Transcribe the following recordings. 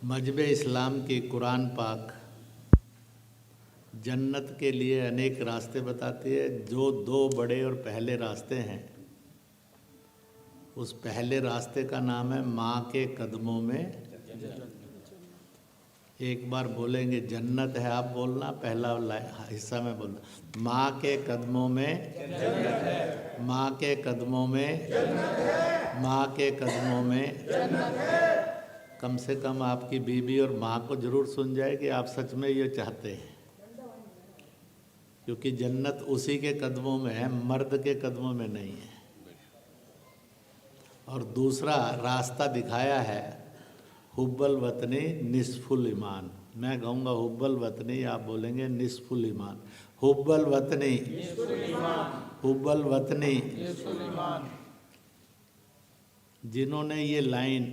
मजहब इस्लाम की कुरान पाक जन्नत के लिए अनेक रास्ते बताती है। जो दो बड़े और पहले रास्ते हैं, उस पहले रास्ते का नाम है माँ के कदमों में। एक बार बोलेंगे जन्नत है, आप बोलना पहला हिस्सा में बोलना, माँ के कदमों में जन्नत है, माँ के कदमों में जन्नत है, माँ के कदमों में जन्नत है। कम से कम आपकी बीवी और माँ को जरूर सुन जाए कि आप सच में ये चाहते हैं, क्योंकि जन्नत उसी के कदमों में है, मर्द के कदमों में नहीं है। और दूसरा रास्ता दिखाया है हुब्बल वतनी निस्फुल ईमान। मैं कहूँगा हुब्बल वतनी, आप बोलेंगे निस्फुल ईमान। हुब्बल वतनी, हुब्बल वतनी। जिन्होंने ये लाइन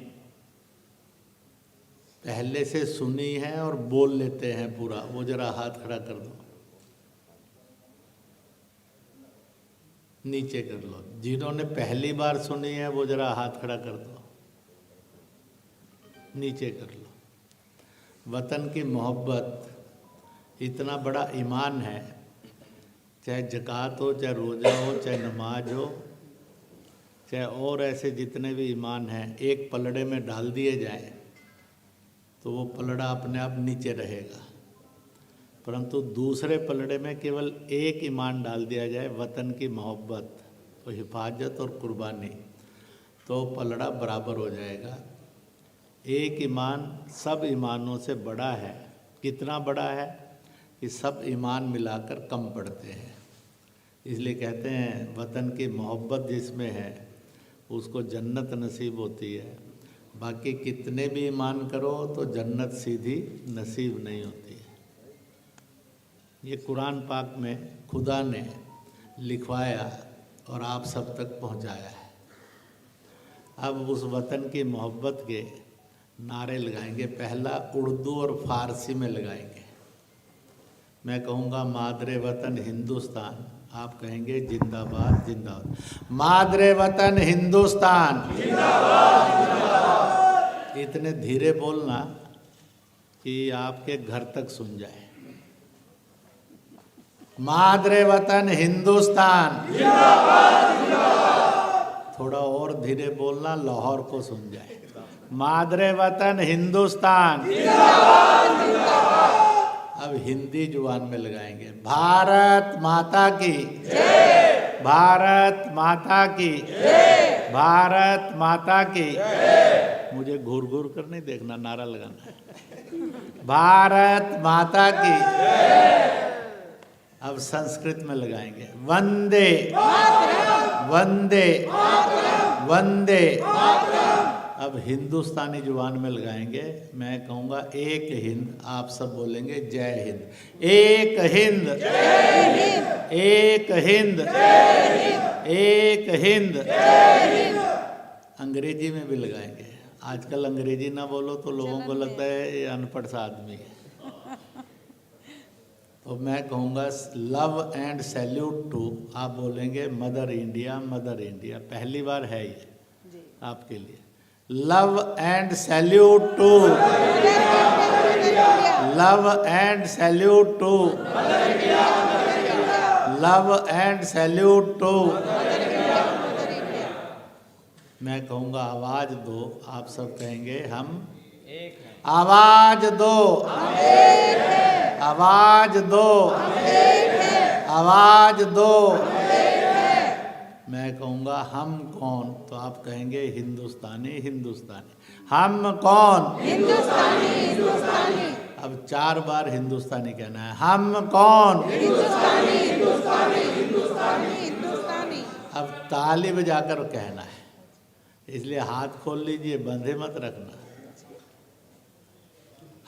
पहले से सुनी है और बोल लेते हैं पूरा, वो जरा हाथ खड़ा कर दो, नीचे कर लो। जिन्होंने पहली बार सुनी है वो जरा हाथ खड़ा कर दो, नीचे कर लो। वतन की मोहब्बत इतना बड़ा ईमान है, चाहे ज़कात हो, चाहे रोज़ा हो, चाहे नमाज हो, चाहे और ऐसे जितने भी ईमान हैं, एक पलड़े में डाल दिए जाए तो वो पलड़ा अपने आप नीचे रहेगा। परंतु दूसरे पलड़े में केवल एक ईमान डाल दिया जाए, वतन की मोहब्बत, तो हिफाजत और कुर्बानी, तो पलड़ा बराबर हो जाएगा। एक ईमान सब ईमानों से बड़ा है। कितना बड़ा है कि सब ईमान मिलाकर कम पड़ते हैं। इसलिए कहते हैं वतन की मोहब्बत जिसमें है उसको जन्नत नसीब होती है। बाकी कितने भी ईमान करो तो जन्नत सीधी नसीब नहीं होती है। ये कुरान पाक में खुदा ने लिखवाया और आप सब तक पहुंचाया है। अब उस वतन की मोहब्बत के नारे लगाएंगे। पहला उर्दू और फारसी में लगाएंगे। मैं कहूँगा मादरे वतन हिंदुस्तान, आप कहेंगे जिंदाबाद जिंदाबाद। मादरे वतन हिंदुस्तान जिंदाबाद जिंदाबाद। इतने धीरे बोलना कि आपके घर तक सुन जाए। मादरे वतन हिंदुस्तान जिंदाबाद जिंदाबाद। थोड़ा और धीरे बोलना, लाहौर को सुन जाए। मादरे वतन हिंदुस्तान जिंदाबाद जिंदाबाद। अब हिंदी जुबान में लगाएंगे। भारत माता की जय, भारत माता की जय, भारत माता की जय। मुझे घूर घूर कर नहीं देखना, नारा लगाना है। भारत माता की जय। अब संस्कृत में लगाएंगे। वंदे वंदे वंदे। अब हिंदुस्तानी जुबान में लगाएंगे। मैं कहूँगा एक हिंद, आप सब बोलेंगे जय हिंद। एक हिंद, एक हिंद, एक हिंद। अंग्रेजी में भी लगाएंगे। आजकल अंग्रेजी ना बोलो तो लोगों को लगता है ये अनपढ़ सा आदमी है। तो मैं कहूँगा लव एंड सैल्यूट टू, आप बोलेंगे मदर इंडिया, मदर इंडिया। पहली बार है ये आपके लिए। Love and salute to, love and salute to, love and salute to. मैं कहूँगा आवाज दो, आप सब कहेंगे हम एक हैं। आवाज दो, आवाज दो, आवाज दो। मैं कहूँगा हम कौन, तो आप कहेंगे हिंदुस्तानी हिंदुस्तानी। हम कौन, हिंदुस्तानी हिंदुस्तानी। अब 4 बार हिंदुस्तानी कहना है। हम कौन, हिंदुस्तानी हिंदुस्तानी हिंदुस्तानी हिंदुस्तानी। अब ताली बजाकर कहना है, इसलिए हाथ खोल लीजिए, बंधे मत रखना।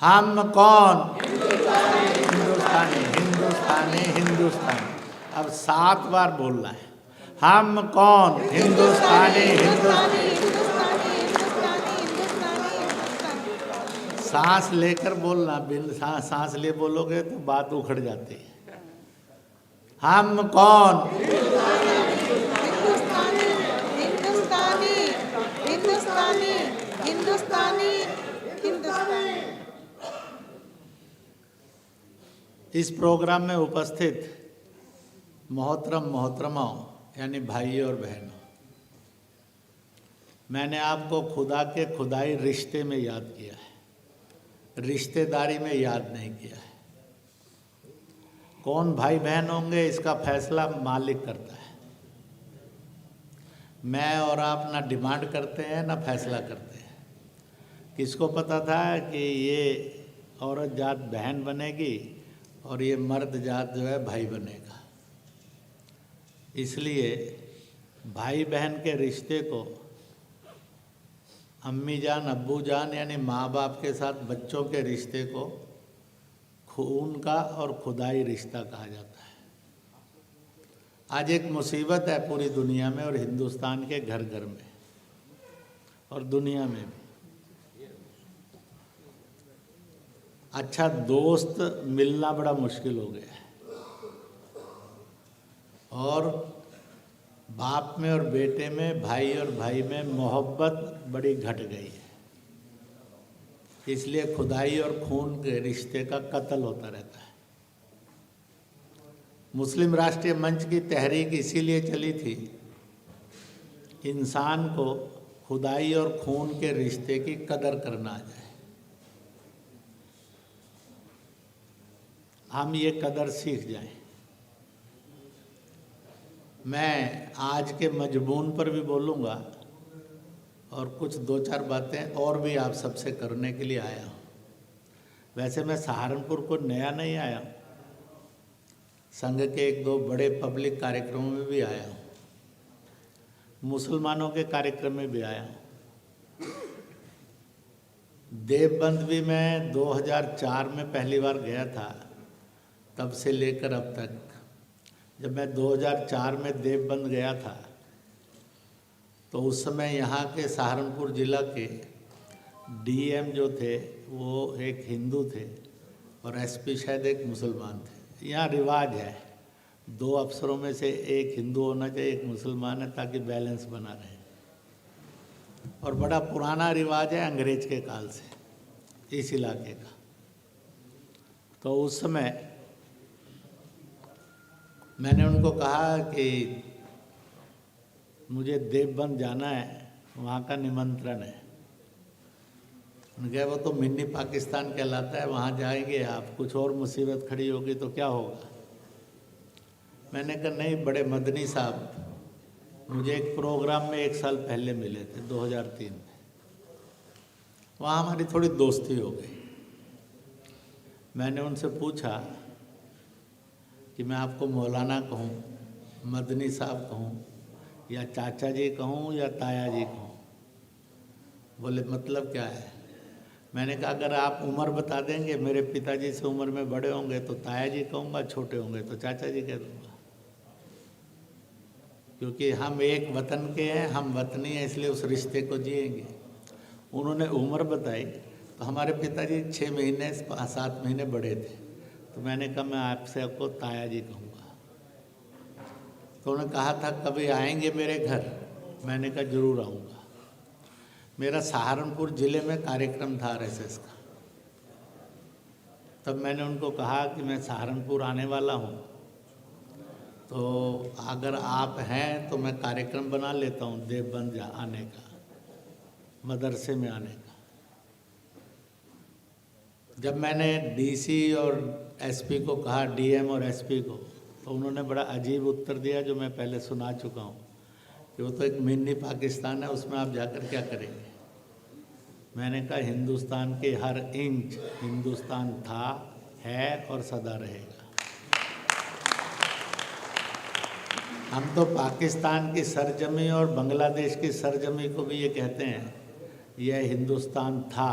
हम कौन, हिंदुस्तानी हिंदुस्तानी हिंदुस्तानी। अब 7 बार बोलना है। हम कौन, हिंदुस्तानी हिंदुस्तानी। सांस लेकर बोलना, बिन सांस ले बोलोगे तो बात उखड़ जाती है। हम कौन, हिंदुस्तानी हिंदुस्तानी हिंदुस्तानी हिंदुस्तानी हिंदुस्तानी। इस प्रोग्राम में उपस्थित मोहतरम मोहतरमाओं यानी भाइयों और बहनों, मैंने आपको खुदा के खुदाई रिश्ते में याद किया है, रिश्तेदारी में याद नहीं किया है। कौन भाई बहन होंगे इसका फैसला मालिक करता है। मैं और आप ना डिमांड करते हैं ना फैसला करते हैं। किसको पता था कि ये औरत जात बहन बनेगी और ये मर्द जात जो है भाई बनेगा। इसलिए भाई बहन के रिश्ते को अम्मी जान अब्बू जान यानी माँ बाप के साथ बच्चों के रिश्ते को खून का और खुदाई रिश्ता कहा जाता है। आज एक मुसीबत है पूरी दुनिया में और हिंदुस्तान के घर घर में और दुनिया में भी। अच्छा दोस्त मिलना बड़ा मुश्किल हो गया है और बाप में और बेटे में, भाई और भाई में मोहब्बत बड़ी घट गई है। इसलिए खुदाई और खून के रिश्ते का कत्ल होता रहता है। मुस्लिम राष्ट्रीय मंच की तहरीक इसीलिए चली थी, इंसान को खुदाई और खून के रिश्ते की कदर करना आ जाए। हम ये कदर सीख जाएं। मैं आज के मजमून पर भी बोलूँगा और कुछ दो चार बातें और भी आप सबसे करने के लिए आया हूँ। वैसे मैं सहारनपुर को नया नहीं आया हूँ, संघ के एक दो बड़े पब्लिक कार्यक्रमों में भी आया हूँ, मुसलमानों के कार्यक्रम में भी आया हूँ। देवबंद भी मैं 2004 में पहली बार गया था, तब से लेकर अब तक। जब मैं 2004 में देवबंद गया था तो उस समय यहाँ के सहारनपुर ज़िला के डीएम जो थे वो एक हिंदू थे और एसपी शायद एक मुसलमान थे। यहाँ रिवाज है 2 अफसरों में से एक हिंदू होना चाहिए, एक मुसलमान है, ताकि बैलेंस बना रहे। और बड़ा पुराना रिवाज है अंग्रेज के काल से इस इलाके का। तो उस समय मैंने उनको कहा कि मुझे देवबंद जाना है, वहाँ का निमंत्रण है। उन्होंने कहा वो तो मिनी पाकिस्तान कहलाता है, वहाँ जाएंगे आप, कुछ और मुसीबत खड़ी होगी तो क्या होगा। मैंने कहा नहीं, बड़े मदनी साहब मुझे एक प्रोग्राम में 1 साल पहले मिले थे 2003 में, वहाँ हमारी थोड़ी दोस्ती हो गई। मैंने उनसे पूछा कि मैं आपको मौलाना कहूँ, मदनी साहब कहूँ, या चाचा जी कहूँ या ताया जी कहूँ। बोले मतलब क्या है। मैंने कहा अगर आप उम्र बता देंगे, मेरे पिताजी से उम्र में बड़े होंगे तो ताया जी कहूँगा, छोटे होंगे तो चाचा जी कह दूँगा। क्योंकि हम एक वतन के हैं, हम वतनी हैं, इसलिए उस रिश्ते को जिएंगे। उन्होंने उम्र बताई तो हमारे पिताजी 6 महीने 7 महीने बड़े थे, तो मैंने कहा मैं आपसे आपको ताया जी कहूँगा। तो उन्होंने कहा था कभी आएंगे मेरे घर। मैंने कहा जरूर आऊँगा। मेरा सहारनपुर ज़िले में कार्यक्रम था आरएसएस का, तब मैंने उनको कहा कि मैं सहारनपुर आने वाला हूँ, तो अगर आप हैं तो मैं कार्यक्रम बना लेता हूँ देवबंद आने का, मदरसे में आने का। जब मैंने डीसी और एसपी को कहा, डीएम और एसपी को, तो उन्होंने बड़ा अजीब उत्तर दिया जो मैं पहले सुना चुका हूँ कि वो तो एक मिनी पाकिस्तान है, उसमें आप जाकर क्या करेंगे। मैंने कहा हिंदुस्तान के हर इंच हिंदुस्तान था, है और सदा रहेगा। हम तो पाकिस्तान की सरजमी और बांग्लादेश की सरजमी को भी ये कहते हैं, यह हिंदुस्तान था,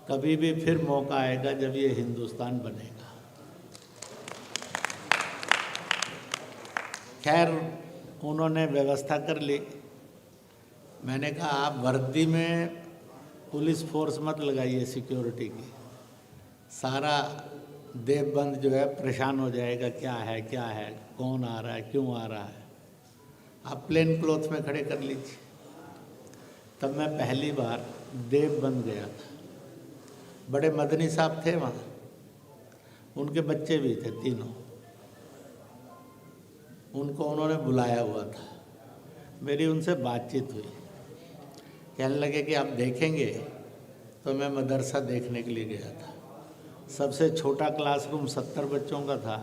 कभी भी फिर मौका आएगा जब ये हिंदुस्तान बनेगा। खैर उन्होंने व्यवस्था कर ली। मैंने कहा आप वर्दी में पुलिस फोर्स मत लगाइए सिक्योरिटी की, सारा देवबंद जो है परेशान हो जाएगा, क्या है, कौन आ रहा है, क्यों आ रहा है। आप प्लेन क्लॉथ में खड़े कर लीजिए। तब मैं पहली बार देवबंद गया था। बड़े मदनी साहब थे वहाँ, उनके बच्चे भी थे तीनों। उनको उन्होंने बुलाया हुआ था। मेरी उनसे बातचीत हुई। कहने लगे कि आप देखेंगे। तो मैं मदरसा देखने के लिए गया था। सबसे छोटा क्लासरूम 70 बच्चों का था,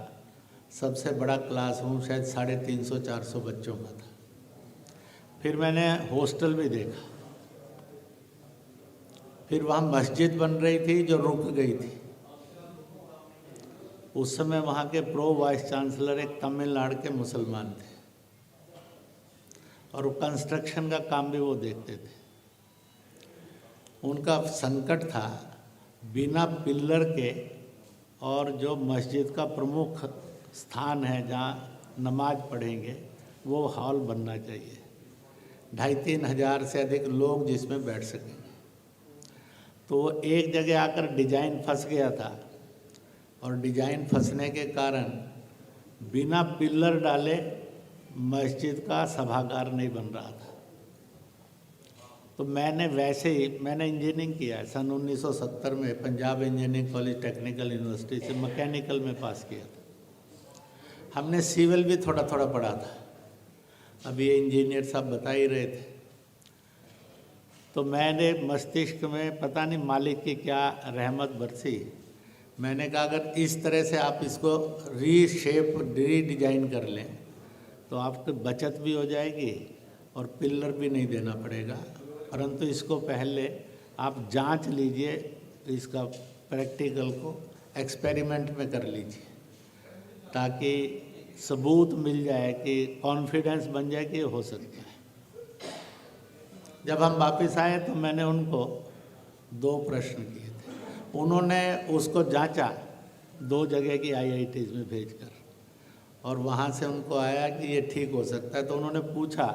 सबसे बड़ा क्लासरूम शायद 350-400 बच्चों का था। फिर मैंने हॉस्टल भी देखा। फिर वहाँ मस्जिद बन रही थी जो रुक गई थी। उस समय वहाँ के प्रो वाइस चांसलर एक तमिलनाडु के मुसलमान थे और वो कंस्ट्रक्शन का काम भी वो देखते थे। उनका संकट था बिना पिल्लर के, और जो मस्जिद का प्रमुख स्थान है जहाँ नमाज पढ़ेंगे वो हॉल बनना चाहिए, 2,500-3 हज़ार से अधिक लोग जिसमें बैठ सकेंगे। तो वो एक जगह आकर डिजाइन फंस गया था, और डिजाइन फंसने के कारण बिना पिल्लर डाले मस्जिद का सभागार नहीं बन रहा था। तो मैंने इंजीनियरिंग किया है सन 1970 में Punjab engineering college technical university से मैकेनिकल में पास किया था। हमने सिविल भी थोड़ा थोड़ा पढ़ा था, अभी ये इंजीनियर साहब बता ही रहे थे। तो मैंने मस्तिष्क में पता नहीं मालिक की क्या रहमत बरसी, मैंने कहा अगर इस तरह से आप इसको रीडिजाइन कर लें तो आपकी बचत भी हो जाएगी और पिल्लर भी नहीं देना पड़ेगा, परंतु इसको पहले आप जांच लीजिए, इसका प्रैक्टिकल को एक्सपेरिमेंट में कर लीजिए ताकि सबूत मिल जाए कि कॉन्फिडेंस बन जाए कि हो सकता है। जब हम वापस आए तो मैंने उनको 2 प्रश्न किए थे। उन्होंने उसको जांचा 2 जगह की IITs में भेजकर, और वहाँ से उनको आया कि ये ठीक हो सकता है। तो उन्होंने पूछा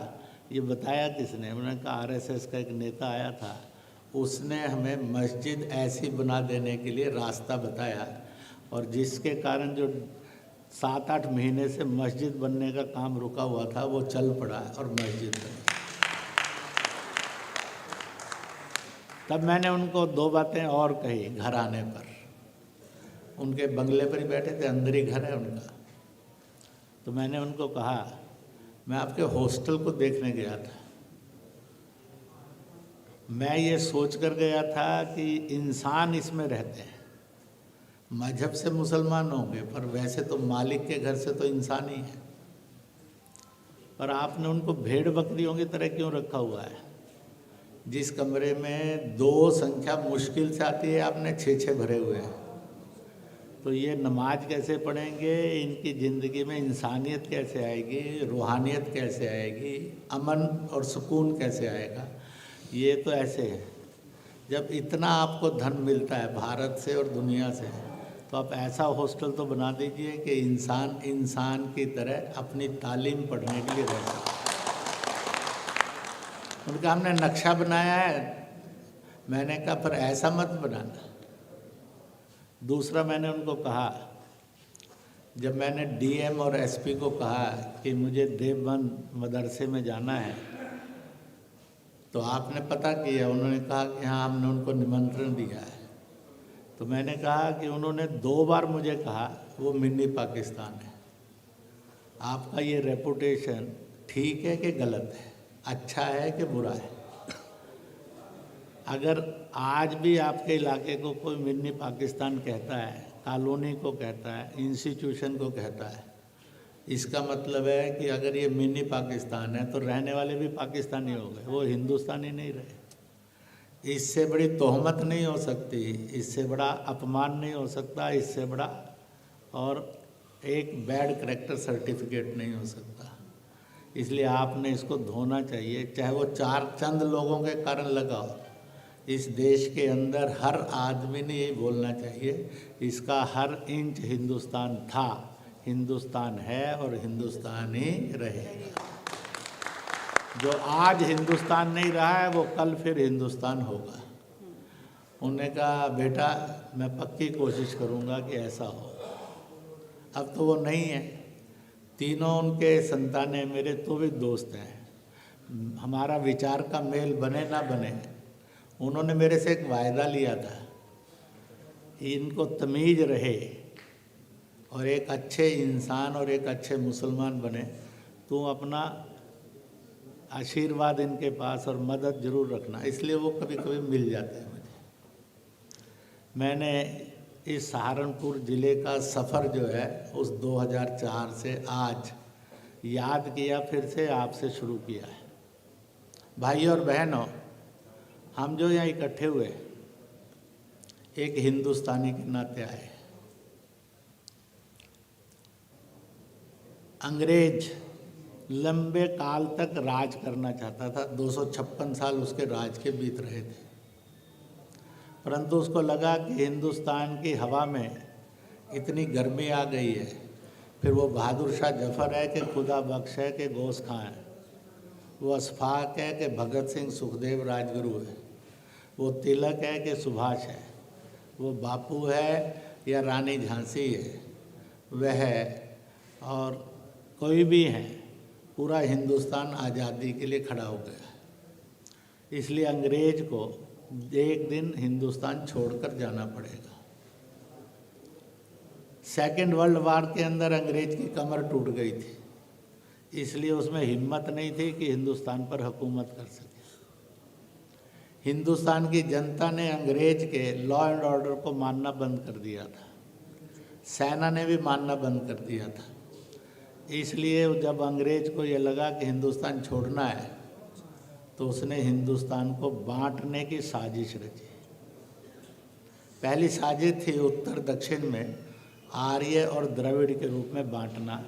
ये बताया किसने? उन्होंने कहा RSS का एक नेता आया था, उसने हमें मस्जिद ऐसी बना देने के लिए रास्ता बताया, और जिसके कारण जो 7-8 महीने से मस्जिद बनने का काम रुका हुआ था वो चल पड़ा और मस्जिद बनी। तब मैंने उनको 2 बातें और कही। घर आने पर, उनके बंगले पर ही बैठे थे, अंदर ही घर है उनका। तो मैंने उनको कहा मैं आपके हॉस्टल को देखने गया था, मैं ये सोच कर गया था कि इंसान इसमें रहते हैं, मजहब से मुसलमान होंगे पर वैसे तो मालिक के घर से तो इंसान ही है, पर आपने उनको भेड़ बकरियों की तरह क्यों रखा हुआ है? जिस कमरे में 2 संख्या मुश्किल से आती है आपने 6-6 भरे हुए हैं। तो ये नमाज कैसे पढ़ेंगे? इनकी ज़िंदगी में इंसानियत कैसे आएगी, रूहानियत कैसे आएगी, अमन और सुकून कैसे आएगा? ये तो ऐसे है। जब इतना आपको धन मिलता है भारत से और दुनिया से, तो आप ऐसा हॉस्टल तो बना दीजिए कि इंसान इंसान की तरह अपनी तालीम पढ़ने के लिए रह सके। उनका हमने नक्शा बनाया है। मैंने कहा पर ऐसा मत बनाना। दूसरा मैंने उनको कहा, जब मैंने DM और SP को कहा कि मुझे देवबंद मदरसे में जाना है, तो आपने पता किया? उन्होंने कहा कि हाँ हमने उनको निमंत्रण दिया है। तो मैंने कहा कि उन्होंने 2 बार मुझे कहा वो मिनी पाकिस्तान है। आपका ये रेपुटेशन ठीक है कि गलत है, अच्छा है कि बुरा है? अगर आज भी आपके इलाके को कोई मिनी पाकिस्तान कहता है, कॉलोनी को कहता है, इंस्टीट्यूशन को कहता है, इसका मतलब है कि अगर ये मिनी पाकिस्तान है तो रहने वाले भी पाकिस्तानी हो गए, वो हिंदुस्तानी नहीं रहे। इससे बड़ी तोहमत नहीं हो सकती, इससे बड़ा अपमान नहीं हो सकता, इससे बड़ा और एक बैड करैक्टर सर्टिफिकेट नहीं हो सकता। इसलिए आपने इसको धोना चाहिए, चाहे वो 4 चंद लोगों के कारण लगा हो। इस देश के अंदर हर आदमी ने यही बोलना चाहिए, इसका हर इंच हिंदुस्तान था, हिंदुस्तान है और हिंदुस्तान ही रहेगा। जो आज हिंदुस्तान नहीं रहा है वो कल फिर हिंदुस्तान होगा। उन्होंने कहा बेटा मैं पक्की कोशिश करूँगा कि ऐसा हो। अब तो वो नहीं है, तीनों उनके संतानें मेरे तो भी दोस्त हैं। हमारा विचार का मेल बने ना बने, उन्होंने मेरे से एक वायदा लिया था, इनको तमीज़ रहे और एक अच्छे इंसान और एक अच्छे मुसलमान बने, तू अपना आशीर्वाद इनके पास और मदद ज़रूर रखना। इसलिए वो कभी कभी मिल जाते हैं मुझे। मैंने इस सहारनपुर ज़िले का सफ़र जो है उस 2004 से आज याद किया, फिर से आपसे शुरू किया है। भाई और बहनों, हम जो यहाँ इकट्ठे हुए एक हिंदुस्तानी के नाते आए। अंग्रेज लंबे काल तक राज करना चाहता था, 256 साल उसके राज के बीत रहे थे, परंतु उसको लगा कि हिंदुस्तान की हवा में इतनी गर्मी आ गई है। फिर वो बहादुर शाह जफ़र है कि खुदा बख्श है कि गौस खां है, वो अशफाक है कि भगत सिंह सुखदेव राजगुरु है, वो तिलक है कि सुभाष है, वो बापू है या रानी झांसी है, वह और कोई भी है, पूरा हिंदुस्तान आज़ादी के लिए खड़ा हो गया। इसलिए अंग्रेज को एक दिन हिंदुस्तान छोड़कर जाना पड़ेगा। सेकेंड वर्ल्ड वार के अंदर अंग्रेज की कमर टूट गई थी, इसलिए उसमें हिम्मत नहीं थी कि हिंदुस्तान पर हुकूमत कर सके। हिंदुस्तान की जनता ने अंग्रेज के लॉ एंड ऑर्डर को मानना बंद कर दिया था, सेना ने भी मानना बंद कर दिया था। इसलिए जब अंग्रेज को ये लगा कि हिंदुस्तान छोड़ना है, तो उसने हिंदुस्तान को बांटने की साजिश रची। पहली साजिश थी उत्तर दक्षिण में आर्य और द्रविड़ के रूप में बांटना,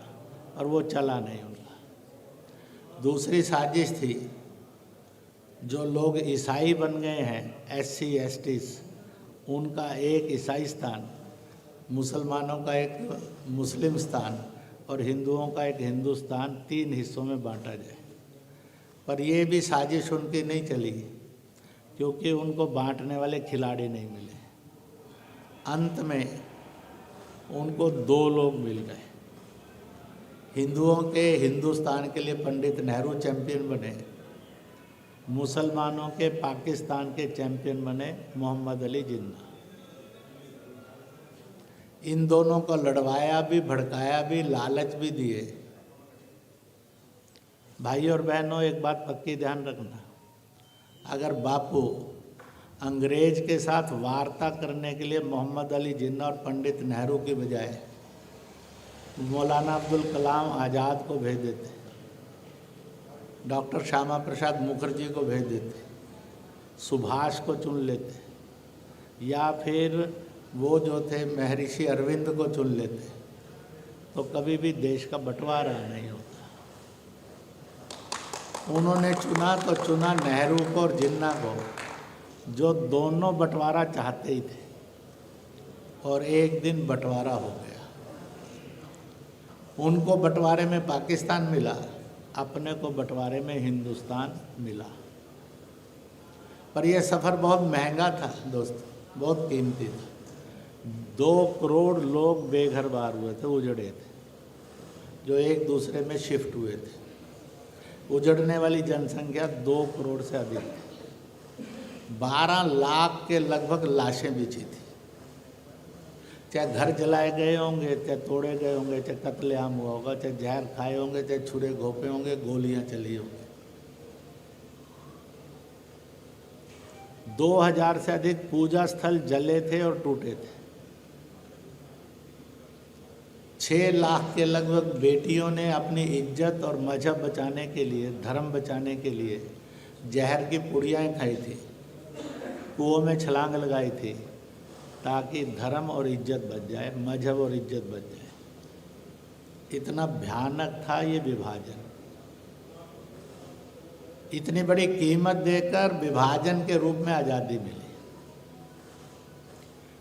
और वो चला नहीं उनका। दूसरी साजिश थी, जो लोग ईसाई बन गए हैं SC STs, उनका एक ईसाई स्थान, मुसलमानों का एक मुस्लिम स्थान और हिंदुओं का एक हिंदुस्तान 3 हिस्सों में बांटा जाए। पर ये भी साजिश उनकी नहीं चली, क्योंकि उनको बांटने वाले खिलाड़ी नहीं मिले। अंत में उनको 2 लोग मिल गए। हिंदुओं के हिंदुस्तान के लिए पंडित नेहरू चैंपियन बने, मुसलमानों के पाकिस्तान के चैंपियन बने मोहम्मद अली जिन्ना। इन दोनों को लड़वाया भी, भड़काया भी, लालच भी दिए। भाई और बहनों, एक बात पक्की ध्यान रखना, अगर बापू अंग्रेज के साथ वार्ता करने के लिए मोहम्मद अली जिन्ना और पंडित नेहरू की बजाय मौलाना अब्दुल कलाम आज़ाद को भेज देते, डॉक्टर श्यामा प्रसाद मुखर्जी को भेज देते, सुभाष को चुन लेते, या फिर वो जो थे महर्षि अरविंद को चुन लेते, तो कभी भी देश का बंटवारा नहीं होता। उन्होंने चुना तो चुना नेहरू को और जिन्ना को, जो दोनों बंटवारा चाहते ही थे, और एक दिन बंटवारा हो गया। उनको बंटवारे में पाकिस्तान मिला, अपने को बंटवारे में हिंदुस्तान मिला। पर यह सफ़र बहुत महंगा था दोस्तों, बहुत कीमती था। 2 करोड़ लोग बेघर बार हुए थे, उजड़े थे, जो एक दूसरे में शिफ्ट हुए थे। उजड़ने वाली जनसंख्या 2 करोड़ से अधिक थी। 12 लाख के लगभग लाशें बिछी थी। चाहे घर जलाए गए होंगे, चाहे तोड़े गए होंगे, चाहे कत्लेआम हुआ होगा, चाहे जहर खाए होंगे, चाहे छुरे घोंपे होंगे, गोलियां चली होंगी। 2000 से अधिक पूजा स्थल जले थे और टूटे थे। 6 लाख के लगभग बेटियों ने अपनी इज्जत और मजहब बचाने के लिए, धर्म बचाने के लिए जहर की पुड़ियाँ खाई थी, कुओं में छलांग लगाई थी, ताकि धर्म और इज्जत बच जाए, मजहब और इज्जत बच जाए। इतना भयानक था ये विभाजन। इतनी बड़ी कीमत देकर विभाजन के रूप में आज़ादी मिली।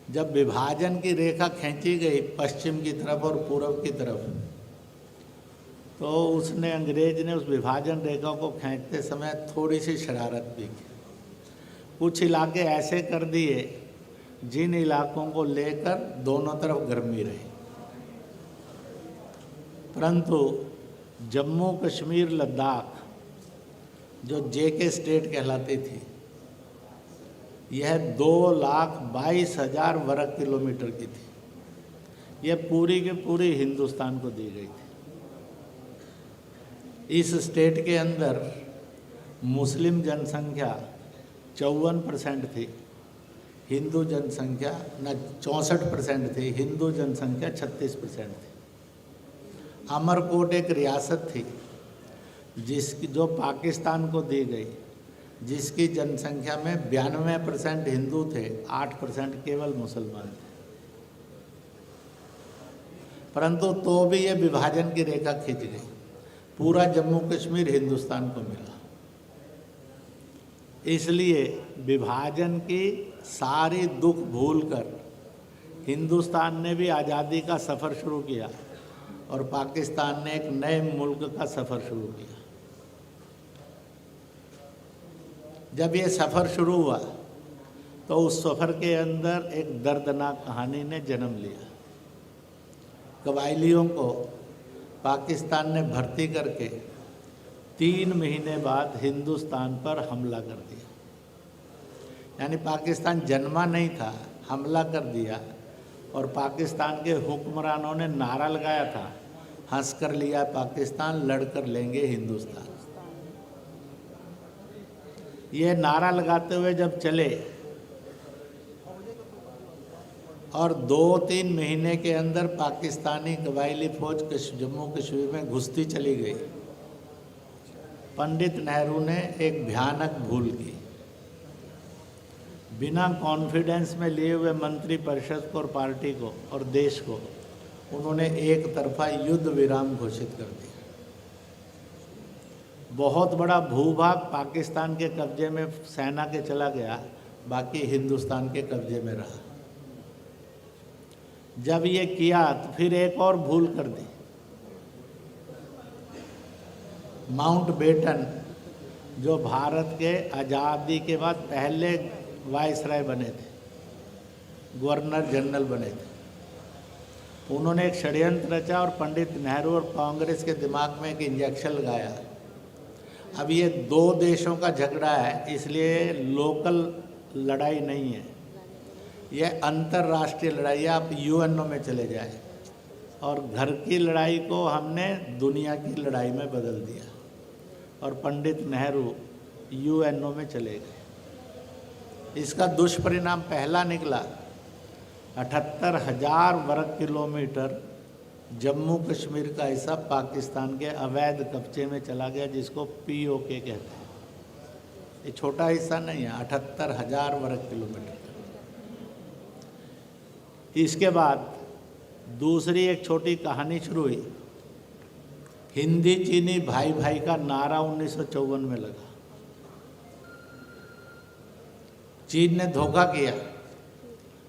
जब विभाजन की रेखा खींची गई पश्चिम की तरफ और पूर्व की तरफ, तो उसने, अंग्रेज ने उस विभाजन रेखा को खींचते समय थोड़ी सी शरारत भी की। कुछ इलाके ऐसे कर दिए जिन इलाकों को लेकर दोनों तरफ गर्मी रही, परंतु जम्मू कश्मीर लद्दाख जो JK स्टेट कहलाती थी, यह 2,22,000 वर्ग किलोमीटर की थी। ये पूरी के पूरी हिंदुस्तान को दी गई थी। इस स्टेट के अंदर मुस्लिम जनसंख्या 54% थी, हिंदू जनसंख्या न 64% थी, हिंदू जनसंख्या 36% थी। अमरकोट एक रियासत थी जिसकी जो पाकिस्तान को दी गई, जिसकी जनसंख्या में 92% हिंदू थे, 8% केवल मुसलमान थे। परंतु तो भी ये विभाजन की रेखा खिंच गई, पूरा जम्मू कश्मीर हिंदुस्तान को मिला। इसलिए विभाजन की सारी दुख भूलकर हिंदुस्तान ने भी आज़ादी का सफ़र शुरू किया और पाकिस्तान ने एक नए मुल्क का सफ़र शुरू किया। जब ये सफ़र शुरू हुआ तो उस सफ़र के अंदर एक दर्दनाक कहानी ने जन्म लिया। कबायलियों को पाकिस्तान ने भर्ती करके 3 महीने बाद हिंदुस्तान पर हमला कर दिया। यानी पाकिस्तान जन्मा नहीं था, हमला कर दिया। और पाकिस्तान के हुक्मरानों ने नारा लगाया था, हंस कर लिया पाकिस्तान, लड़ कर लेंगे हिंदुस्तान। ये नारा लगाते हुए जब चले और 2-3 महीने के अंदर पाकिस्तानी कबायली फौज जम्मू कश्मीर में घुसती चली गई, पंडित नेहरू ने एक भयानक भूल की। बिना कॉन्फिडेंस में लिए हुए मंत्री परिषद को और पार्टी को और देश को उन्होंने एक तरफा युद्ध विराम घोषित कर दिया। बहुत बड़ा भूभाग पाकिस्तान के कब्जे में सेना के चला गया, बाकी हिंदुस्तान के कब्जे में रहा। जब ये किया तो फिर एक और भूल कर दी। माउंटबेटन जो भारत के आज़ादी के बाद पहले वायसराय बने थे, गवर्नर जनरल बने थे, उन्होंने एक षड्यंत्र रचा और पंडित नेहरू और कांग्रेस के दिमाग में एक इंजेक्शन लगाया। अब ये 2 देशों का झगड़ा है, इसलिए लोकल लड़ाई नहीं है, यह अंतर्राष्ट्रीय लड़ाई है। आप यूएनओ में चले जाए और घर की लड़ाई को हमने दुनिया की लड़ाई में बदल दिया और पंडित नेहरू यूएनओ में चले गए। इसका दुष्परिणाम पहला निकला, 78,000 वर्ग किलोमीटर जम्मू कश्मीर का हिस्सा पाकिस्तान के अवैध कब्जे में चला गया, जिसको पीओके कहते हैं। ये छोटा हिस्सा नहीं है, 78,000 वर्ग किलोमीटर। इसके बाद दूसरी एक छोटी कहानी शुरू हुई। हिंदी चीनी भाई भाई का नारा 1954 में लगा। चीन ने धोखा किया।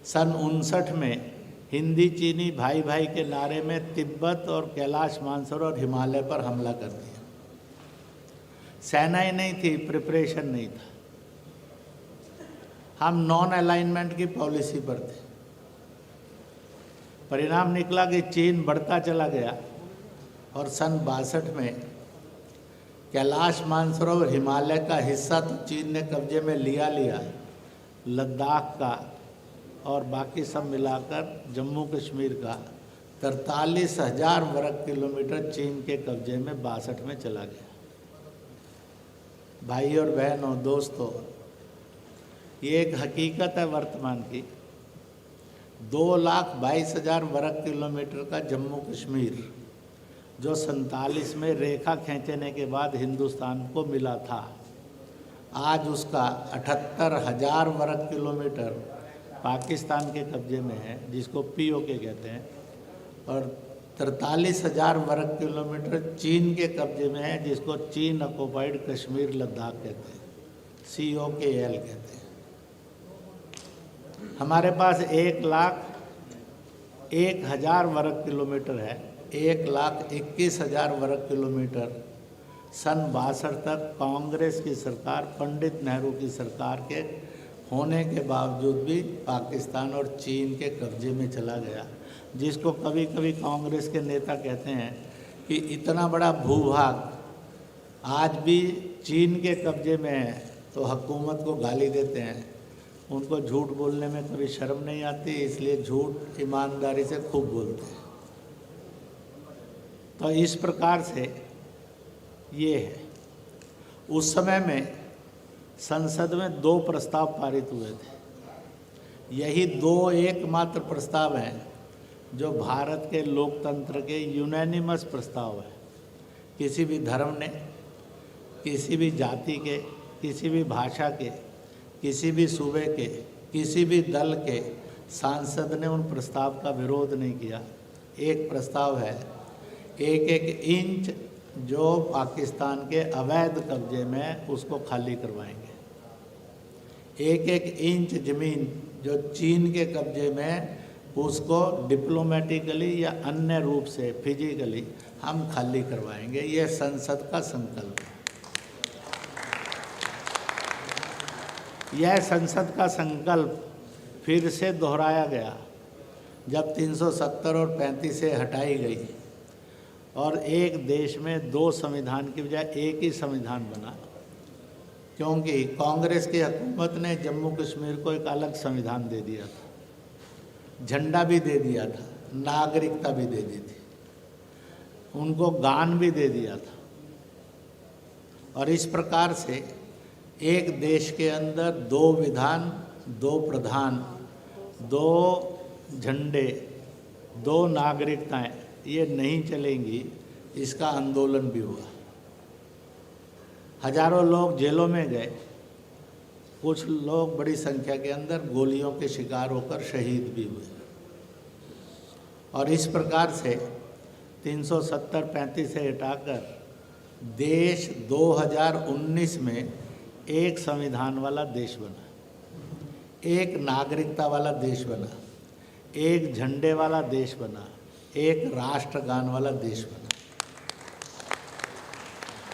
सन 59 में हिंदी चीनी भाई भाई के नारे में तिब्बत और कैलाश मानसरोवर और हिमालय पर हमला कर दिया। सेना ही नहीं थी, प्रिपरेशन नहीं था। हम नॉन अलाइनमेंट की पॉलिसी पर थे। परिणाम निकला कि चीन बढ़ता चला गया और सन 62 में कैलाश मानसरोवर हिमालय का हिस्सा तो चीन ने कब्जे में लिया, लद्दाख का और बाकी सब मिलाकर जम्मू कश्मीर का 43,000 वर्ग किलोमीटर चीन के कब्जे में 62 में चला गया। भाई और बहनों, दोस्तों, ये एक हकीकत है वर्तमान की। 2,22,000 वर्ग किलोमीटर का जम्मू कश्मीर जो 47 में रेखा खींचने के बाद हिंदुस्तान को मिला था, आज उसका 78,000 वर्ग किलोमीटर पाकिस्तान के कब्जे में है, जिसको पीओके कहते हैं, और 43,000 वर्ग किलोमीटर चीन के कब्जे में है, जिसको चीन ऑक्युपाइड कश्मीर लद्दाख कहते हैं, COKL कहते हैं। हमारे पास 1,01,000 वर्ग किलोमीटर है। 1,21,000 वर्ग किलोमीटर सन 62 तक कांग्रेस की सरकार, पंडित नेहरू की सरकार के होने के बावजूद भी पाकिस्तान और चीन के कब्जे में चला गया, जिसको कभी कभी कांग्रेस के नेता कहते हैं कि इतना बड़ा भूभाग आज भी चीन के कब्जे में है, तो हुकूमत को गाली देते हैं। उनको झूठ बोलने में कभी शर्म नहीं आती, इसलिए झूठ ईमानदारी से खूब बोलते हैं। तो इस प्रकार से ये है। उस समय में संसद में 2 प्रस्ताव पारित हुए थे। यही 2 एकमात्र प्रस्ताव हैं जो भारत के लोकतंत्र के यूनानिमस प्रस्ताव है। किसी भी धर्म ने, किसी भी जाति के, किसी भी भाषा के, किसी भी सूबे के, किसी भी दल के सांसद ने उन प्रस्ताव का विरोध नहीं किया। एक प्रस्ताव है, 1-1 इंच जो पाकिस्तान के अवैध कब्जे में उसको खाली करवाएंगे। 1-1 इंच ज़मीन जो चीन के कब्जे में उसको डिप्लोमेटिकली या अन्य रूप से फिजिकली हम खाली करवाएंगे। ये संसद का संकल्प है। यह संसद का संकल्प फिर से दोहराया गया जब 370 और 35 से हटाई गई और एक देश में 2 संविधान की बजाय एक ही संविधान बना, क्योंकि कांग्रेस की हुकूमत ने जम्मू कश्मीर को एक अलग संविधान दे दिया था, झंडा भी दे दिया था, नागरिकता भी दे दी थी, उनको गान भी दे दिया था। और इस प्रकार से एक देश के अंदर 2 विधान, 2 प्रधान, 2 झंडे, 2 नागरिकताएं, ये नहीं चलेंगी। इसका आंदोलन भी हुआ, हजारों लोग जेलों में गए, कुछ लोग बड़ी संख्या के अंदर गोलियों के शिकार होकर शहीद भी हुए। और इस प्रकार से 370-35 से हटाकर देश 2019 में एक संविधान वाला देश बना, एक नागरिकता वाला देश बना, एक झंडे वाला देश बना, एक राष्ट्रगान वाला देश बना।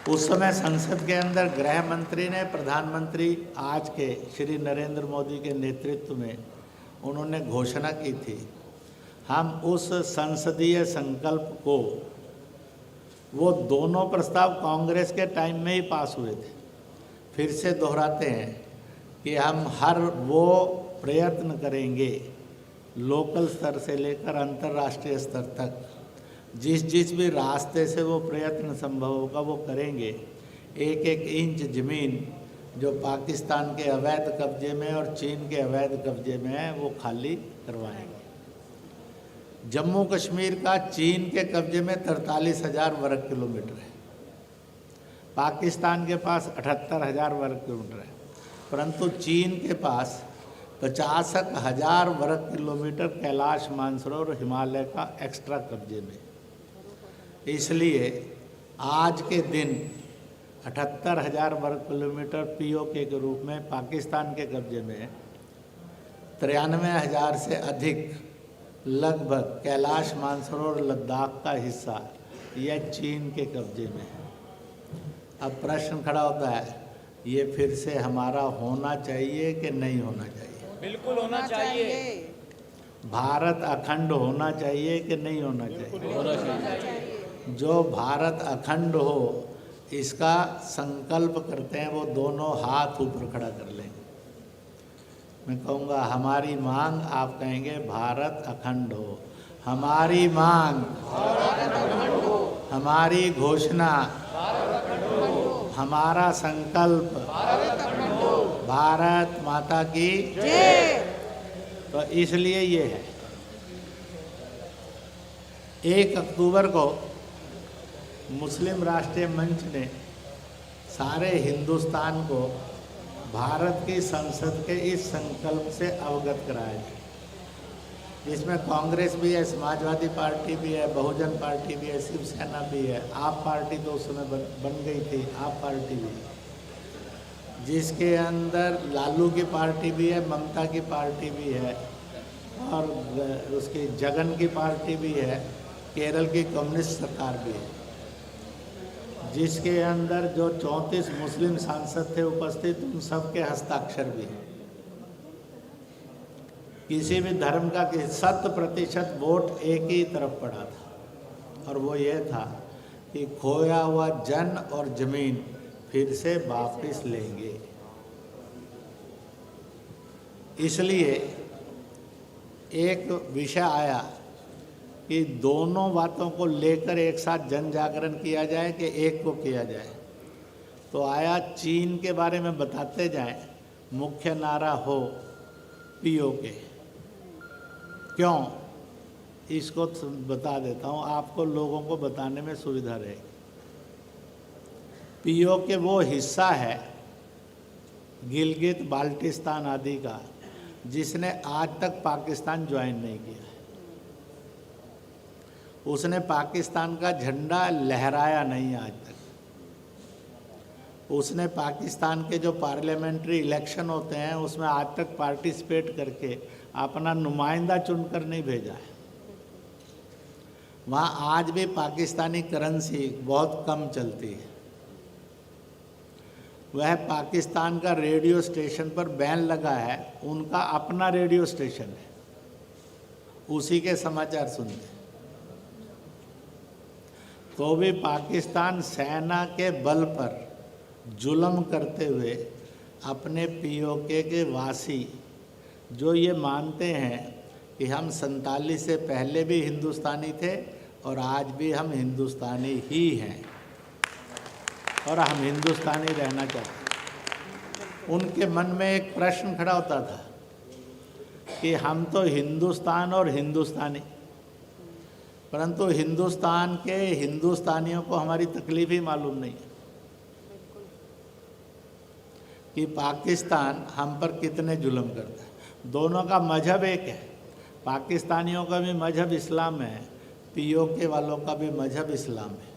उस समय संसद के अंदर गृह मंत्री ने प्रधानमंत्री आज के श्री नरेंद्र मोदी के नेतृत्व में उन्होंने घोषणा की थी, हम उस संसदीय संकल्प को, वो दोनों प्रस्ताव कांग्रेस के टाइम में ही पास हुए थे, फिर से दोहराते हैं कि हम हर वो प्रयत्न करेंगे लोकल स्तर से लेकर अंतर्राष्ट्रीय स्तर तक, जिस भी रास्ते से वो प्रयत्न संभव होगा वो करेंगे। 1-1 इंच ज़मीन जो पाकिस्तान के अवैध कब्जे में और चीन के अवैध कब्जे में है वो खाली करवाएंगे। जम्मू कश्मीर का चीन के कब्जे में 43,000 वर्ग किलोमीटर है, पाकिस्तान के पास 78,000 वर्ग किलोमीटर है, परंतु चीन के पास 50,000 वर्ग किलोमीटर कैलाश मानसरोवर हिमालय का एक्स्ट्रा कब्जे में। इसलिए आज के दिन 78,000 वर्ग किलोमीटर पीओके के रूप में पाकिस्तान के कब्जे में, 93,000 से अधिक लगभग कैलाश मानसरोवर लद्दाख का हिस्सा यह चीन के कब्जे में है। अब प्रश्न खड़ा होता है, ये फिर से हमारा होना चाहिए कि नहीं होना चाहिए? बिल्कुल होना चाहिए। भारत अखंड होना चाहिए कि नहीं होना चाहिए? होना चाहिए। जो भारत अखंड हो इसका संकल्प करते हैं वो दोनों हाथ ऊपर खड़ा कर लेंगे। मैं कहूँगा हमारी मांग, आप कहेंगे भारत अखंड हो। हमारी मांग, हमारी घोषणा, हमारा संकल्प, भारत माता की जय। तो इसलिए ये है, 1 अक्टूबर को मुस्लिम राष्ट्रीय मंच ने सारे हिंदुस्तान को भारत की संसद के इस संकल्प से अवगत कराया, जिसमें कांग्रेस भी है, समाजवादी पार्टी भी है, बहुजन पार्टी भी है, शिवसेना भी है, आप पार्टी तो उस समय बन गई थी, आप पार्टी भी, जिसके अंदर लालू की पार्टी भी है, ममता की पार्टी भी है और उसकी जगन की पार्टी भी है, केरल की कम्युनिस्ट सरकार भी है, जिसके अंदर जो 34 मुस्लिम सांसद थे उपस्थित उन सब के हस्ताक्षर भी हैं। किसी भी धर्म का 100% वोट एक ही तरफ पड़ा था और वो ये था कि खोया हुआ जन और ज़मीन फिर से वापस लेंगे। इसलिए एक विषय आया कि दोनों बातों को लेकर एक साथ जन जागरण किया जाए कि एक को किया जाए। तो आया चीन के बारे में बताते जाएं, मुख्य नारा हो पीओके। क्यों, इसको बता देता हूँ आपको, लोगों को बताने में सुविधा रहेगी। पीओके वो हिस्सा है गिलगित बाल्टिस्तान आदि का जिसने आज तक पाकिस्तान ज्वाइन नहीं किया है। उसने पाकिस्तान का झंडा लहराया नहीं आज तक। उसने पाकिस्तान के जो पार्लियामेंट्री इलेक्शन होते हैं उसमें आज तक पार्टिसिपेट करके अपना नुमाइंदा चुनकर नहीं भेजा है। वहाँ आज भी पाकिस्तानी करेंसी बहुत कम चलती है। वह पाकिस्तान का रेडियो स्टेशन पर बैन लगा है, उनका अपना रेडियो स्टेशन है, उसी के समाचार सुनते हैं। तो भी पाकिस्तान सेना के बल पर जुल्म करते हुए अपने पीओके के वासी जो ये मानते हैं कि हम 47 से पहले भी हिंदुस्तानी थे और आज भी हम हिंदुस्तानी ही हैं और हम हिंदुस्तानी रहना चाहते हैं। उनके मन में एक प्रश्न खड़ा होता था कि हम तो हिंदुस्तान और हिंदुस्तानी, परंतु हिंदुस्तान के हिंदुस्तानियों को हमारी तकलीफ ही मालूम नहीं है कि पाकिस्तान हम पर कितने जुल्म करता है। दोनों का मजहब एक है, पाकिस्तानियों का भी मजहब इस्लाम है, पीओके वालों का भी मजहब इस्लाम है।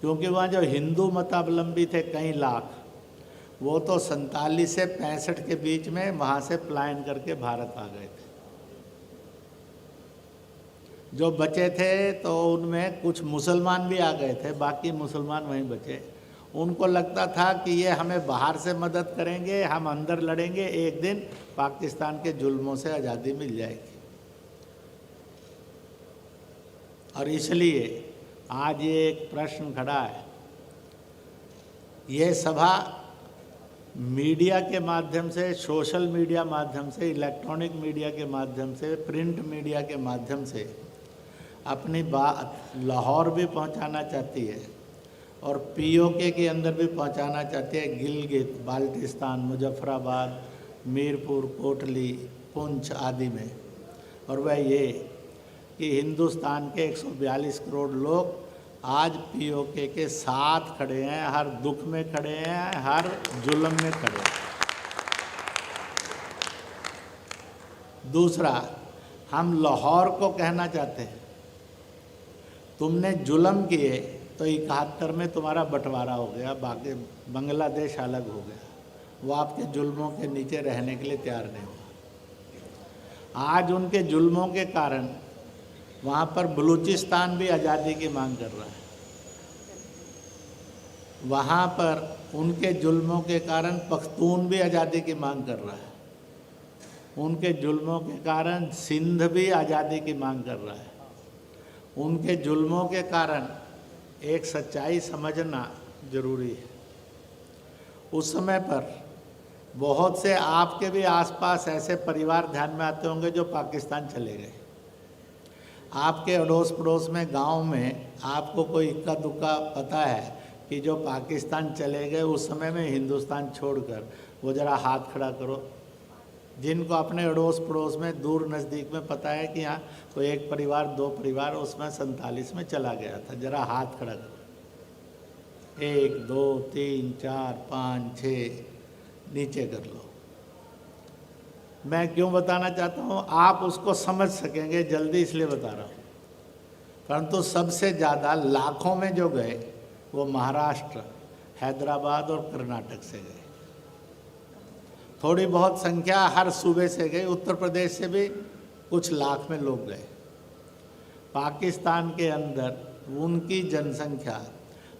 क्योंकि वहाँ जो हिंदू मतावलंबी थे कई लाख, वो तो 47 से 65 के बीच में वहाँ से पलायन करके भारत आ गए थे। जो बचे थे तो उनमें कुछ मुसलमान भी आ गए थे, बाकी मुसलमान वहीं बचे। उनको लगता था कि ये हमें बाहर से मदद करेंगे, हम अंदर लड़ेंगे, एक दिन पाकिस्तान के जुल्मों से आज़ादी मिल जाएगी। और इसलिए आज ये एक प्रश्न खड़ा है। ये सभा मीडिया के माध्यम से, सोशल मीडिया माध्यम से, इलेक्ट्रॉनिक मीडिया के माध्यम से, प्रिंट मीडिया के माध्यम से अपनी बात लाहौर भी पहुंचाना चाहती है और पीओके के अंदर भी पहुंचाना चाहती है, गिलगित बाल्टिस्तान, मुजफ्फराबाद, मीरपुर, कोटली, पुंछ आदि में। और वह ये कि हिंदुस्तान के 142 करोड़ लोग आज पीओके के साथ खड़े हैं, हर दुख में खड़े हैं, हर जुल्म में खड़े हैं। दूसरा, हम लाहौर को कहना चाहते हैं, तुमने जुल्म किए तो 71 में तुम्हारा बंटवारा हो गया, बाकी बांग्लादेश अलग हो गया, वो आपके जुल्मों के नीचे रहने के लिए तैयार नहीं हुआ। आज उनके जुल्मों के कारण वहाँ पर बलूचिस्तान भी आज़ादी की मांग कर रहा है। वहाँ पर उनके जुल्मों के कारण पख्तून भी आज़ादी की मांग कर रहा है। उनके जुल्मों के कारण सिंध भी आज़ादी की मांग कर रहा है। उनके जुल्मों के कारण एक सच्चाई समझना जरूरी है। उस समय पर बहुत से आपके भी आसपास ऐसे परिवार ध्यान में आते होंगे जो पाकिस्तान चले गए। आपके अड़ोस पड़ोस में, गांव में आपको कोई इक्का दुक्का पता है कि जो पाकिस्तान चले गए उस समय में हिंदुस्तान छोड़कर, वो ज़रा हाथ खड़ा करो। जिनको अपने अड़ोस पड़ोस में, दूर नज़दीक में पता है कि हाँ कोई एक परिवार, दो परिवार उसमें 47 में चला गया था, ज़रा हाथ खड़ा करो। 1 2 3 4 5 6 नीचे कर लो। मैं क्यों बताना चाहता हूँ, आप उसको समझ सकेंगे जल्दी इसलिए बता रहा हूँ। परंतु सबसे ज़्यादा लाखों में जो गए वो महाराष्ट्र, हैदराबाद और कर्नाटक से गए। थोड़ी बहुत संख्या हर सूबे से गई, उत्तर प्रदेश से भी कुछ लाख में लोग गए। पाकिस्तान के अंदर उनकी जनसंख्या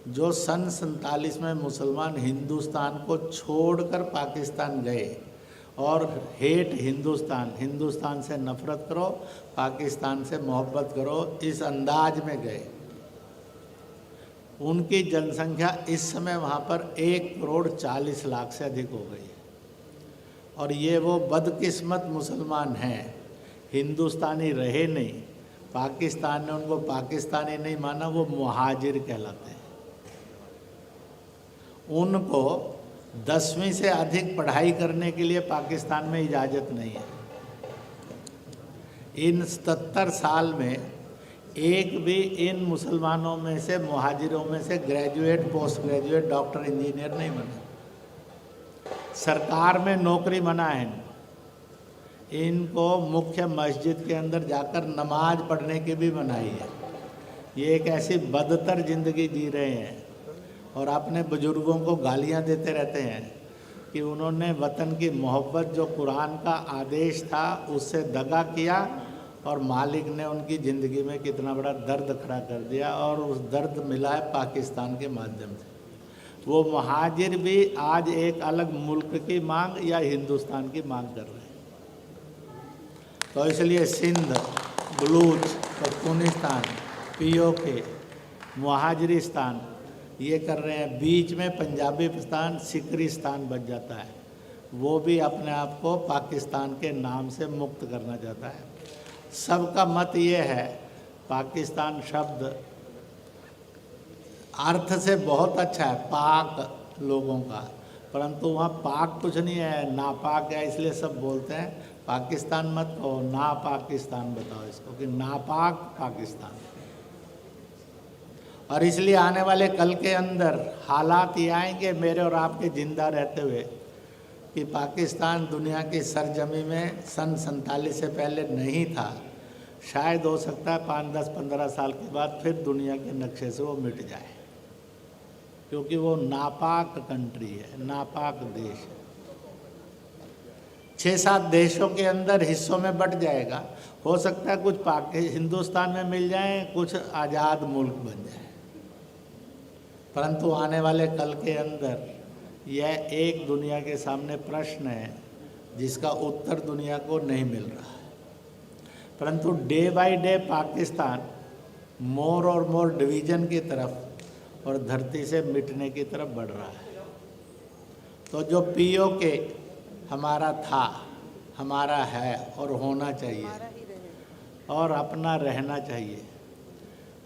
जो सन 47 में मुसलमान हिंदुस्तान को छोड़कर पाकिस्तान गए और हेट हिंदुस्तान, हिंदुस्तान से नफ़रत करो, पाकिस्तान से मोहब्बत करो, इस अंदाज में गए। उनकी जनसंख्या इस समय वहाँ पर 1 करोड़ 40 लाख से अधिक हो गई है। और ये वो बदकिस्मत मुसलमान हैं, हिंदुस्तानी रहे नहीं, पाकिस्तान ने उनको पाकिस्तानी नहीं माना, वो मुहाजिर कहलाते हैं। उनको 10वीं से अधिक पढ़ाई करने के लिए पाकिस्तान में इजाज़त नहीं है। इन 77 साल में एक भी इन मुसलमानों में से, मुहाजिरों में से graduate, post graduate, doctor, engineer नहीं बना। सरकार में नौकरी मना है। इनको मुख्य मस्जिद के अंदर जाकर नमाज पढ़ने की भी मनाही है। ये एक ऐसी बदतर ज़िंदगी जी रहे हैं और अपने बुज़ुर्गों को गालियां देते रहते हैं कि उन्होंने वतन की मोहब्बत, जो कुरान का आदेश था, उससे दगा किया और मालिक ने उनकी ज़िंदगी में कितना बड़ा दर्द खड़ा कर दिया, और उस दर्द मिला है पाकिस्तान के माध्यम से। वो मुहाजिर भी आज एक अलग मुल्क की मांग या हिंदुस्तान की मांग कर रहे हैं। तो इसलिए सिंध, बलूच, पख्तूनिस्तान, पीओके, मुहाजिरिस्तान ये कर रहे हैं। बीच में पंजाबीस्तान, सिकरिस्तान बच जाता है। वो भी अपने आप को पाकिस्तान के नाम से मुक्त करना चाहता है। सबका मत ये है, पाकिस्तान शब्द अर्थ से बहुत अच्छा है, पाक लोगों का, परंतु वहाँ पाक कुछ नहीं है, नापाक है। इसलिए सब बोलते हैं पाकिस्तान मत कहो, ना पाकिस्तान बताओ इसको, कि नापाक पाकिस्तान। और इसलिए आने वाले कल के अंदर हालात ये आएंगे, मेरे और आपके ज़िंदा रहते हुए, कि पाकिस्तान दुनिया की सरजमी में सन 47 से पहले नहीं था। शायद हो सकता है 5, 10, 15 साल के बाद फिर दुनिया के नक्शे से वो मिट जाए, क्योंकि वो नापाक कंट्री है, नापाक देश है। 6-7 देशों के अंदर हिस्सों में बट जाएगा। हो सकता है कुछ हिंदुस्तान में मिल जाए, कुछ आज़ाद मुल्क बन जाए, परंतु आने वाले कल के अंदर यह एक दुनिया के सामने प्रश्न है जिसका उत्तर दुनिया को नहीं मिल रहा है। परंतु डे बाय डे पाकिस्तान मोर और मोर डिवीज़न की तरफ और धरती से मिटने की तरफ बढ़ रहा है। तो जो पीओके हमारा था, हमारा है और होना चाहिए और अपना रहना चाहिए,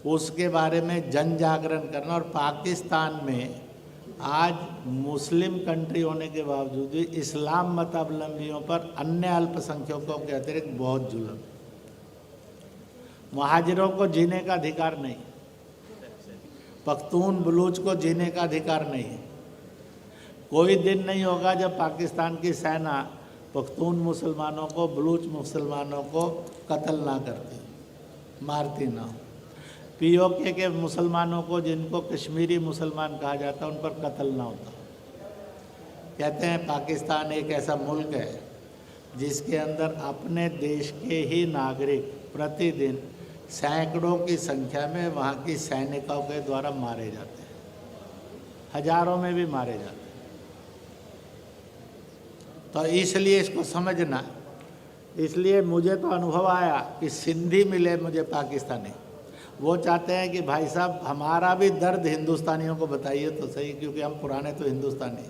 उसके बारे में जन जागरण करना। और पाकिस्तान में आज मुस्लिम कंट्री होने के बावजूद भी इस्लाम मतावलंबियों पर अन्य अल्पसंख्यकों के अतिरिक्त बहुत जुल्म। मुहाजिरों को जीने का अधिकार नहीं, पख्तून बलूच को जीने का अधिकार नहीं है। कोई दिन नहीं होगा जब पाकिस्तान की सेना पख्तून मुसलमानों को, बलूच मुसलमानों को कत्ल ना करती, मारती ना हो। पीओके के मुसलमानों को, जिनको कश्मीरी मुसलमान कहा जाता है, उन पर कत्ल ना होता। कहते हैं पाकिस्तान एक ऐसा मुल्क है जिसके अंदर अपने देश के ही नागरिक प्रतिदिन सैकड़ों की संख्या में वहाँ की सैनिकों के द्वारा मारे जाते हैं, हजारों में भी मारे जाते हैं। तो इसलिए इसको समझना। इसलिए मुझे तो अनुभव आया कि सिंधी मिले मुझे पाकिस्तानी, वो चाहते हैं कि भाई साहब हमारा भी दर्द हिंदुस्तानियों को बताइए तो सही, क्योंकि हम पुराने तो हिंदुस्तानी।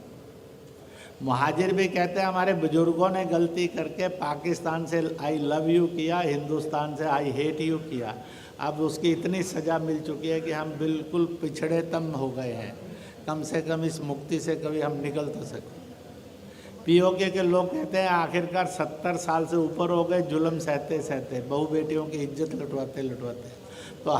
मुहाजिर भी कहते हैं हमारे बुजुर्गों ने गलती करके पाकिस्तान से आई लव यू किया, हिंदुस्तान से आई हेट यू किया। अब उसकी इतनी सज़ा मिल चुकी है कि हम बिल्कुल पिछड़ेतम हो गए हैं। कम से कम इस मुक्ति से कभी हम निकल तो सकें। पीओके के लोग कहते हैं आखिरकार 70 साल से ऊपर हो गए जुल्म सहते सहते, बहू बेटियों की इज्जत लुटवाते लुटवाते। तो